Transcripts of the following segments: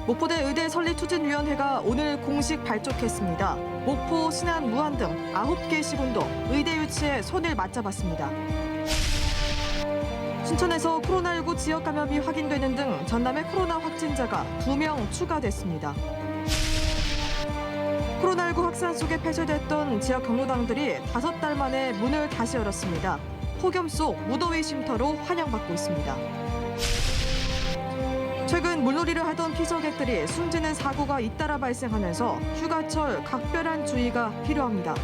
목포대 의대 설립추진위원회가 오늘 공식 발족했습니다. 목포, 신안, 무안 등 9개 시군도 의대 유치에 손을 맞잡았습니다. 순천에서 코로나19 지역 감염이 확인되는 등 전남의 코로나 확진자가 2명 추가됐습니다. 코로나19 확산 속에 폐쇄됐던 지역 경로당들이 5달 만에 문을 다시 열었습니다. 폭염 속 무더위 쉼터로 환영받고 있습니다. 최근 물놀이를 하던 피서객들이 숨지는 사고가 잇따라 발생하면서 휴가철 각별한 주의가 필요합니다.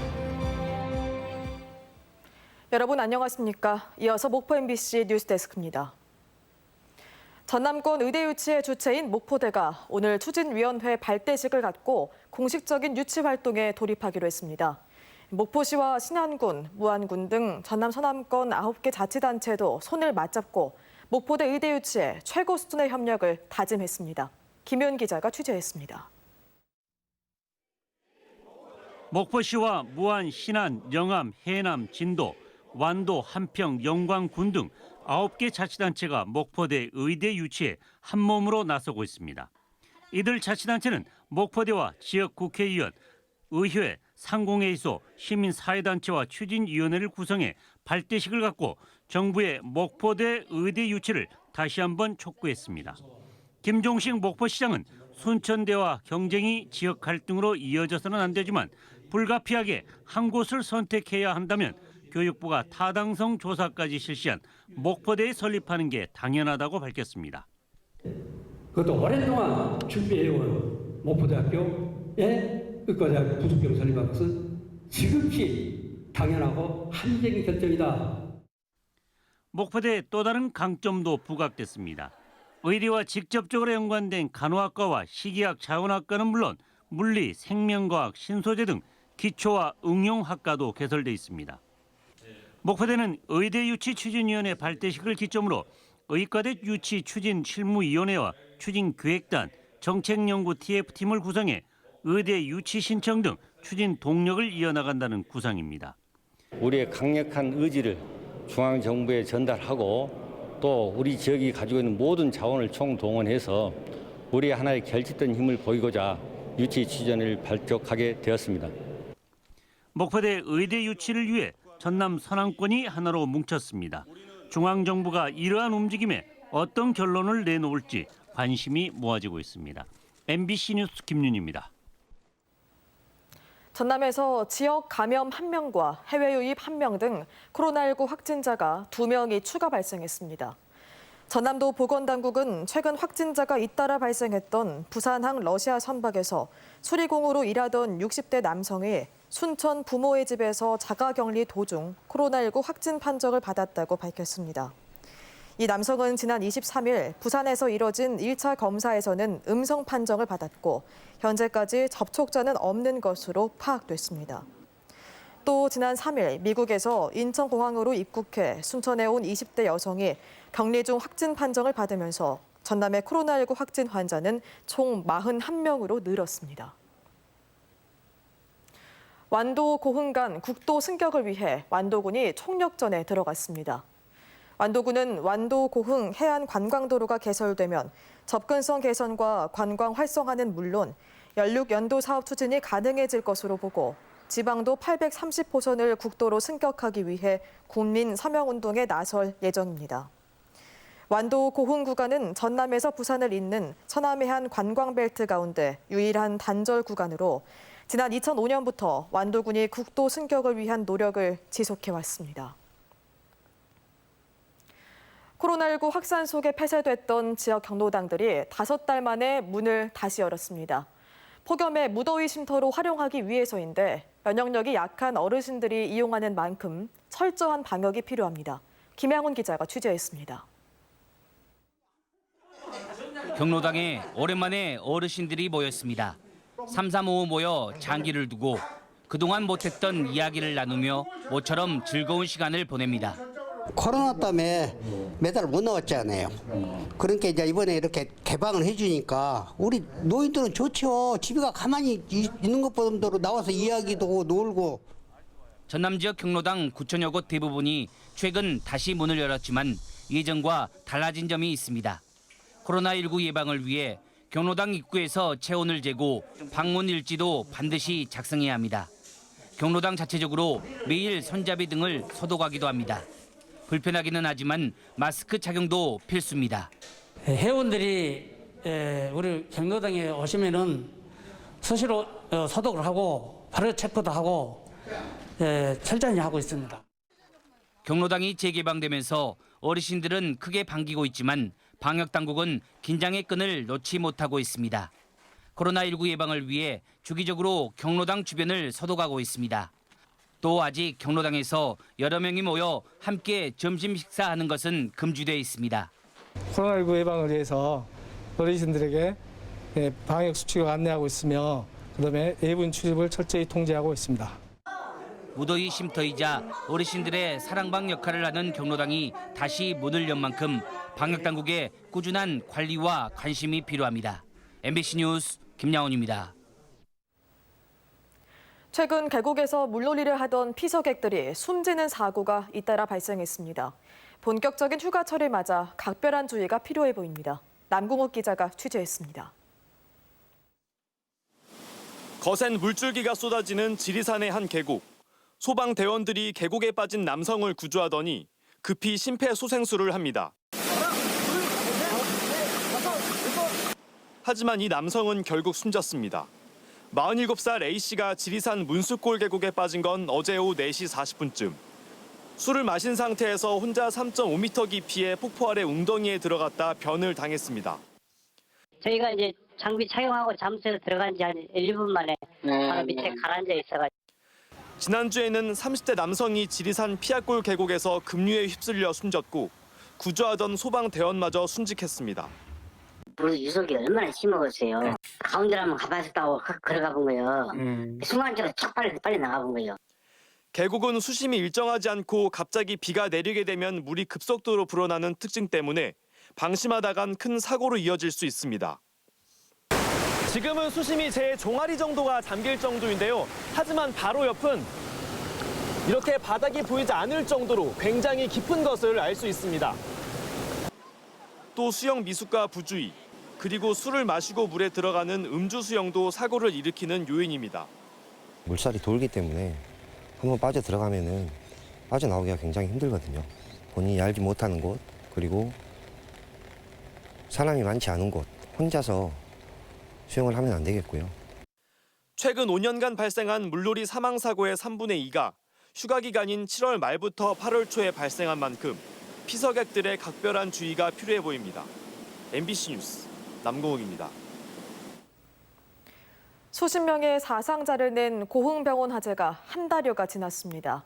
여러분 안녕하십니까? 이어서 목포 MBC 뉴스데스크입니다. 전남권 의대 유치의 주체인 목포대가 오늘 추진위원회 발대식을 갖고 공식적인 유치 활동에 돌입하기로 했습니다. 목포시와 신안군, 무안군 등 전남 서남권 9개 자치단체도 손을 맞잡고 목포대 의대 유치에 최고 수준의 협력을 다짐했습니다. 김효은 기자가 취재했습니다. 목포시와 무안, 신안, 영암, 해남, 진도, 완도, 한평, 영광군 등 9개 자치단체가 목포대 의대 유치에 한몸으로 나서고 있습니다. 이들 자치단체는 목포대와 지역 국회의원, 의회, 상공회의소, 시민사회단체와 추진위원회를 구성해 발대식을 갖고 정부의 목포대 의대 유치를 다시 한번 촉구했습니다. 김종식 목포시장은 순천대와 경쟁이 지역 갈등으로 이어져서는 안 되지만 불가피하게 한 곳을 선택해야 한다면 교육부가 타당성 조사까지 실시한 목포대에 설립하는 게 당연하다고 밝혔습니다. 그것도 오랜 동안 준비해온 목포대학교에 의과대학 부속교로 설립한 것은 지극히 당연하고 합리적인 결정이다. 목포대의 또 다른 강점도 부각됐습니다. 의대와 직접적으로 연관된 간호학과와 식이학 자원학과는 물론 물리, 생명과학, 신소재 등 기초와 응용학과도 개설돼 있습니다. 목포대는 의대 유치 추진위원회 발대식을 기점으로 의과대 유치 추진 실무위원회와 추진기획단, 정책연구 TF팀을 구성해 의대 유치 신청 등 추진 동력을 이어나간다는 구상입니다. 우리의 강력한 의지를 중앙정부에 전달하고 또 우리 지역이 가지고 있는 모든 자원을 총동원해서 우리의 하나의 결집된 힘을 보이고자 유치 추진을 발족하게 되었습니다. 목포대 의대 유치를 위해 전남 서남권이 하나로 뭉쳤습니다. 중앙정부가 이러한 움직임에 어떤 결론을 내놓을지 관심이 모아지고 있습니다. MBC 뉴스 김윤입니다. 전남에서 지역 감염 1명과 해외 유입 1명 등 코로나19 확진자가 2명이 추가 발생했습니다. 전남도 보건당국은 최근 확진자가 잇따라 발생했던 부산항 러시아 선박에서 수리공으로 일하던 60대 남성이 순천 부모의 집에서 자가격리 도중 코로나19 확진 판정을 받았다고 밝혔습니다. 이 남성은 지난 23일 부산에서 이뤄진 1차 검사에서는 음성 판정을 받았고 현재까지 접촉자는 없는 것으로 파악됐습니다. 또 지난 3일 미국에서 인천공항으로 입국해 순천에 온 20대 여성이 격리 중 확진 판정을 받으면서 전남의 코로나19 확진 환자는 총 41명으로 늘었습니다. 완도 고흥간 국도 승격을 위해 완도군이 총력전에 들어갔습니다. 완도군은 완도 고흥 해안 관광도로가 개설되면 접근성 개선과 관광 활성화는 물론 연륙 연도 사업 추진이 가능해질 것으로 보고 지방도 830호선을 국도로 승격하기 위해 국민 서명운동에 나설 예정입니다. 완도 고흥 구간은 전남에서 부산을 잇는 서남해안 관광벨트 가운데 유일한 단절 구간으로 지난 2005년부터 완도군이 국도 승격을 위한 노력을 지속해왔습니다. 코로나19 확산 속에 폐쇄됐던 지역 경로당들이 5달 만에 문을 다시 열었습니다. 폭염에 무더위 쉼터로 활용하기 위해서인데 면역력이 약한 어르신들이 이용하는 만큼 철저한 방역이 필요합니다. 김양훈 기자가 취재했습니다. 경로당에 오랜만에 어르신들이 모였습니다. 335 모여 장기를 두고 그동안 못했던 이야기를 나누며 모처럼 즐거운 시간을 보냅니다. 코로나 때문에 매달 못 나왔잖아요. 그러니까 이제 이번에 이렇게 개방을 해주니까 우리 노인들은 좋죠. 집에 가만히 있는 것보다도 나와서 이야기도 하고 놀고. 전남 지역 경로당 9천여 곳 대부분이 최근 다시 문을 열었지만 예전과 달라진 점이 있습니다. 코로나19 예방을 위해 경로당 입구에서 체온을 재고 방문 일지도 반드시 작성해야 합니다. 경로당 자체적으로 매일 손잡이 등을 소독하기도 합니다. 불편하기는 하지만 마스크 착용도 필수입니다. 회원들이 우리 경로당에 오시면은 수시로 소독을 하고 바로 체크도 하고 철저히 하고 있습니다. 경로당이 재개방되면서 어르신들은 크게 반기고 있지만 방역당국은 긴장의 끈을 놓지 못하고 있습니다. 코로나19 예방을 위해 주기적으로 경로당 주변을 소독하고 있습니다. 또 아직 경로당에서 여러 명이 모여 함께 점심 식사하는 것은 금지돼 있습니다. 코로나19 예방을 위해서 어르신들에게 방역 수칙을 안내하고 있으며 그다음에 외부인 출입을 철저히 통제하고 있습니다. 무더위 쉼터이자 어르신들의 사랑방 역할을 하는 경로당이 다시 문을 연 만큼 방역당국의 꾸준한 관리와 관심이 필요합니다. MBC 뉴스 김양훈입니다. 최근 계곡에서 물놀이를 하던 피서객들이 숨지는 사고가 잇따라 발생했습니다. 본격적인 휴가철을 맞아 각별한 주의가 필요해 보입니다. 남궁옥 기자가 취재했습니다. 거센 물줄기가 쏟아지는 지리산의 한 계곡. 소방대원들이 계곡에 빠진 남성을 구조하더니 급히 심폐소생술을 합니다. 하지만 이 남성은 결국 숨졌습니다. 47살 A씨가 지리산 문수골 계곡에 빠진 건 어제 오후 4시 40분쯤. 술을 마신 상태에서 혼자 3.5m 깊이의 폭포 아래 웅덩이에 들어갔다 변을 당했습니다. 저희가 이제 장비 착용하고 잠수해서 들어간 지 한 1-2분 만에 바로 밑에 가라앉아 있어가지고. 지난주에는 30대 남성이 지리산 피아골 계곡에서 급류에 휩쓸려 숨졌고 구조하던 소방대원마저 순직했습니다. 물 유속이 얼마나 심하겠어요. 가운데로 한번 가봤었다고 걸어가 본 거예요. 순간적으로 쫙 빨리 나가본 거예요. 계곡은 수심이 일정하지 않고 갑자기 비가 내리게 되면 물이 급속도로 불어나는 특징 때문에 방심하다간 큰 사고로 이어질 수 있습니다. 지금은 수심이 제 종아리 정도가 잠길 정도인데요. 하지만 바로 옆은 이렇게 바닥이 보이지 않을 정도로 굉장히 깊은 것을 알 수 있습니다. 또 수영 미숙과 부주의, 그리고 술을 마시고 물에 들어가는 음주 수영도 사고를 일으키는 요인입니다. 물살이 돌기 때문에 한번 빠져 들어가면은 빠져나오기가 굉장히 힘들거든요. 본인이 알지 못하는 곳, 그리고 사람이 많지 않은 곳, 혼자서 수영을 하면 안 되겠고요. 최근 5년간 발생한 물놀이 사망 사고의 3분의 2가 휴가 기간인 7월 말부터 8월 초에 발생한 만큼 피서객들의 각별한 주의가 필요해 보입니다. MBC 뉴스 남궁욱입니다. 수십 명의 사상자를 낸 고흥병원 화재가 한 달여가 지났습니다.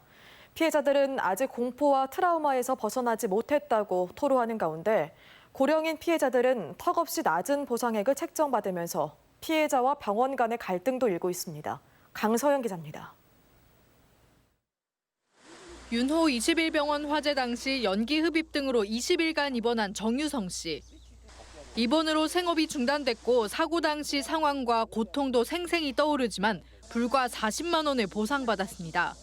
피해자들은 아직 공포와 트라우마에서 벗어나지 못했다고 토로하는 가운데 고령인 피해자들은 턱없이 낮은 보상액을 책정받으면서 피해자와 병원 간의 갈등도 일고 있습니다. 강서영 기자입니다. 윤호 21병원 화재 당시 연기 흡입 등으로 20일간 입원한 정유성 씨. 입원으로 생업이 중단됐고 사고 당시 상황과 고통도 생생히 떠오르지만 불과 40만 원을 보상받았습니다.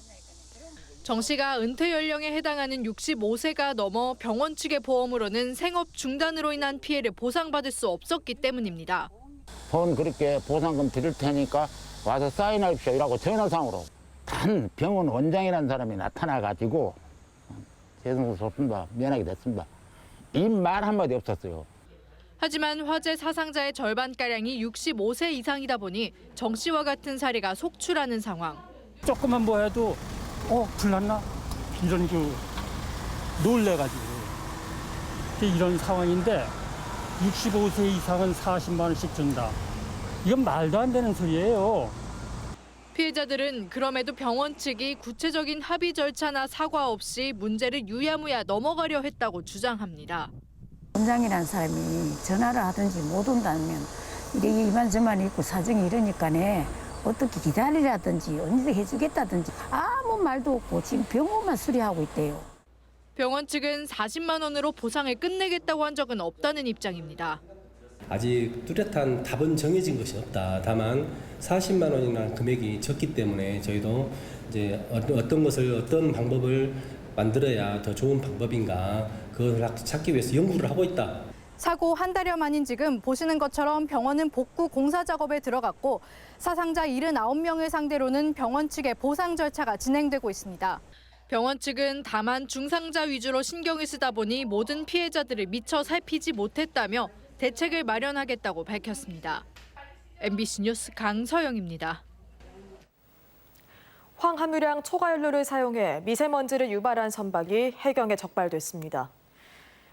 정 씨가 은퇴 연령에 해당하는 65세가 넘어 병원 측의 보험으로는 생업 중단으로 인한 피해를 보상받을 수 없었기 때문입니다. 본 그렇게 보상금 드릴 테니까 와서 사인하십시오 이라고 전화상으로 단 병원 원장이라는 사람이 나타나가지고 죄송스럽습니다. 미안하게 됐습니다. 이 말 한마디 없었어요. 하지만 화재 사상자의 절반가량이 65세 이상이다 보니 정 씨와 같은 사례가 속출하는 상황. 조금만 뭐 해도 불났나? 이런 놀래가지고 이런 상황인데 65세 이상은 40만 원씩 준다. 이건 말도 안 되는 소리예요. 피해자들은 그럼에도 병원 측이 구체적인 합의 절차나 사과 없이 문제를 유야무야 넘어가려 했다고 주장합니다. 원장이라는 사람이 전화를 하든지 못 온다면 이렇게 이만저만 있고 사정이 이러니까네 어떻게 기다리라든지 언제 해주겠다든지 아무 말도 없고 지금 병원만 수리하고 있대요. 병원 측은 40만 원으로 보상을 끝내겠다고 한 적은 없다는 입장입니다. 아직 뚜렷한 답은 정해진 것이 없다. 다만 40만 원이라는 금액이 적기 때문에 저희도 이제 어떤 것을 어떤 방법을 만들어야 더 좋은 방법인가 그걸 찾기 위해서 연구를 하고 있다. 사고 한 달여 만인 지금 보시는 것처럼 병원은 복구 공사 작업에 들어갔고 사상자 79명을 상대로는 병원 측의 보상 절차가 진행되고 있습니다. 병원 측은 다만 중상자 위주로 신경을 쓰다 보니 모든 피해자들을 미처 살피지 못했다며 대책을 마련하겠다고 밝혔습니다. MBC 뉴스 강서영입니다. 황함유량 초과연료를 사용해 미세먼지를 유발한 선박이 해경에 적발됐습니다.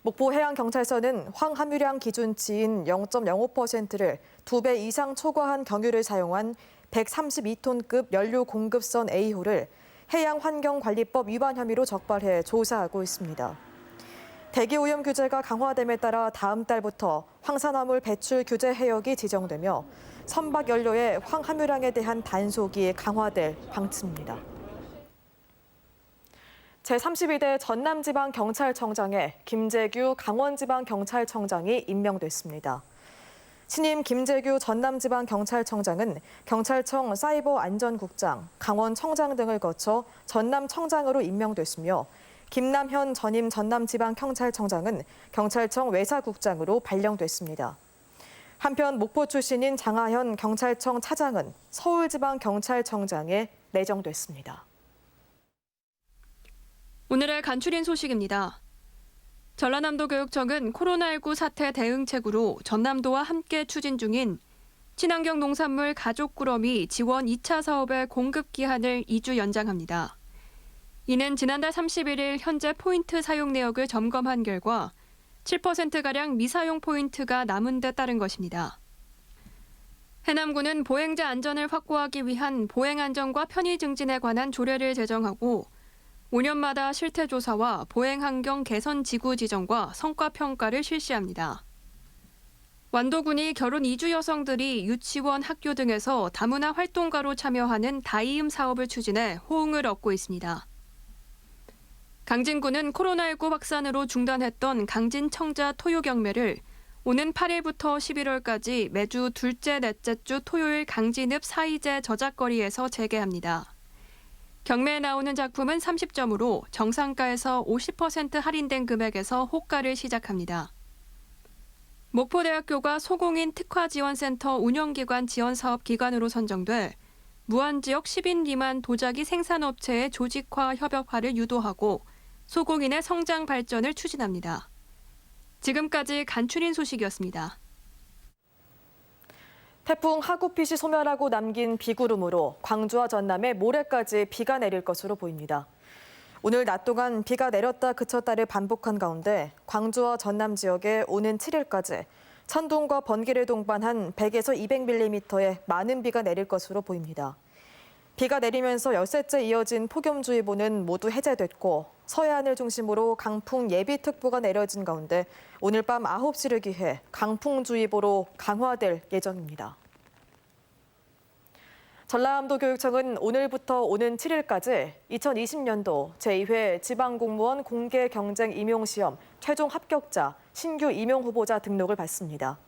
목포 해양경찰서는 황함유량 기준치인 0.05%를 2배 이상 초과한 경유를 사용한 132톤급 연료 공급선 A호를 해양환경관리법 위반 혐의로 적발해 조사하고 있습니다. 대기오염 규제가 강화됨에 따라 다음 달부터 황산화물 배출 규제 해역이 지정되며 선박 연료의 황함유량에 대한 단속이 강화될 방침입니다. 제32대 전남지방경찰청장에 김재규 강원지방경찰청장이 임명됐습니다. 신임 김재규 전남지방경찰청장은 경찰청 사이버안전국장, 강원청장 등을 거쳐 전남청장으로 임명됐으며 김남현 전임 전남지방경찰청장은 경찰청 외사국장으로 발령됐습니다. 한편 목포 출신인 장하현 경찰청 차장은 서울지방경찰청장에 내정됐습니다. 오늘의 간추린 소식입니다. 전라남도 교육청은 코로나19 사태 대응책으로 전남도와 함께 추진 중인 친환경 농산물 가족꾸러미 지원 2차 사업의 공급 기한을 2주 연장합니다. 이는 지난달 31일 현재 포인트 사용 내역을 점검한 결과 7%가량 미사용 포인트가 남은 데 따른 것입니다. 해남군은 보행자 안전을 확보하기 위한 보행안전과 편의 증진에 관한 조례를 제정하고 5년마다 실태조사와 보행환경 개선 지구 지정과 성과평가를 실시합니다. 완도군이 결혼 이주 여성들이 유치원, 학교 등에서 다문화 활동가로 참여하는 다이음 사업을 추진해 호응을 얻고 있습니다. 강진군은 코로나19 확산으로 중단했던 강진청자 토요 경매를 오는 8일부터 11월까지 매주 둘째, 넷째 주 토요일 강진읍 사이제 저작거리에서 재개합니다. 경매에 나오는 작품은 30점으로 정상가에서 50% 할인된 금액에서 호가를 시작합니다. 목포대학교가 소공인 특화지원센터 운영기관 지원사업 기관으로 선정돼 무안지역 10인 미만 도자기 생산업체의 조직화 협업화를 유도하고 소공인의 성장 발전을 추진합니다. 지금까지 간추린 소식이었습니다. 태풍 하구핏이 소멸하고 남긴 비구름으로 광주와 전남에 모레까지 비가 내릴 것으로 보입니다. 오늘 낮 동안 비가 내렸다 그쳤다를 반복한 가운데 광주와 전남 지역에 오는 7일까지 천둥과 번개를 동반한 100에서 200mm의 많은 비가 내릴 것으로 보입니다. 비가 내리면서 엿새째 이어진 폭염주의보는 모두 해제됐고 서해안을 중심으로 강풍 예비특보가 내려진 가운데 오늘 밤 9시를 기해 강풍주의보로 강화될 예정입니다. 전라남도 교육청은 오늘부터 오는 7일까지 2020년도 제2회 지방공무원 공개경쟁 임용시험 최종 합격자, 신규 임용 후보자 등록을 받습니다.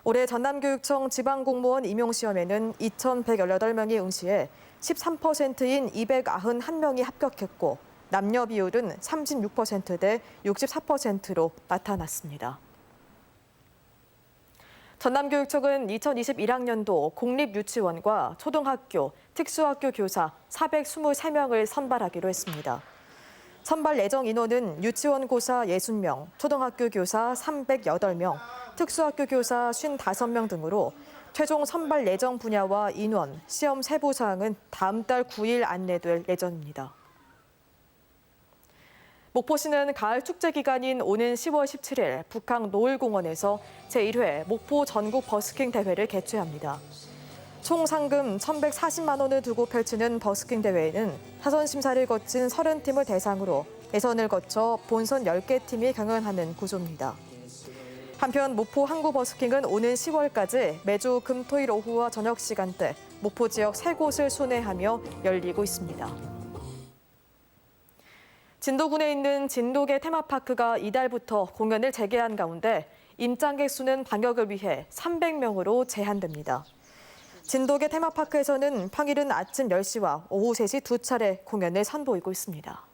올해 전남교육청 지방공무원 임용시험에는 2,118명이 응시해 13%인 291명이 합격했고 남녀 비율은 36%대 64%로 나타났습니다. 전남교육청은 2021학년도 공립유치원과 초등학교, 특수학교 교사 423명을 선발하기로 했습니다. 선발 예정 인원은 유치원 고사 60명, 초등학교 교사 308명, 특수학교 교사 55명 등으로 최종 선발 예정 분야와 인원, 시험 세부 사항은 다음 달 9일 안내될 예정입니다. 목포시는 가을 축제 기간인 오는 10월 17일 북항 노을공원에서 제1회 목포 전국 버스킹 대회를 개최합니다. 총 상금 1,140만 원을 두고 펼치는 버스킹 대회에는 사전 심사를 거친 30팀을 대상으로 예선을 거쳐 본선 10개 팀이 경연하는 구조입니다. 한편 목포 항구 버스킹은 오는 10월까지 매주 금, 토일 오후와 저녁 시간대 목포 지역 3곳을 순회하며 열리고 있습니다. 진도군에 있는 진도계 테마파크가 이달부터 공연을 재개한 가운데 입장객 수는 방역을 위해 300명으로 제한됩니다. 진도계 테마파크에서는 평일은 아침 10시와 오후 3시 2차례 공연을 선보이고 있습니다.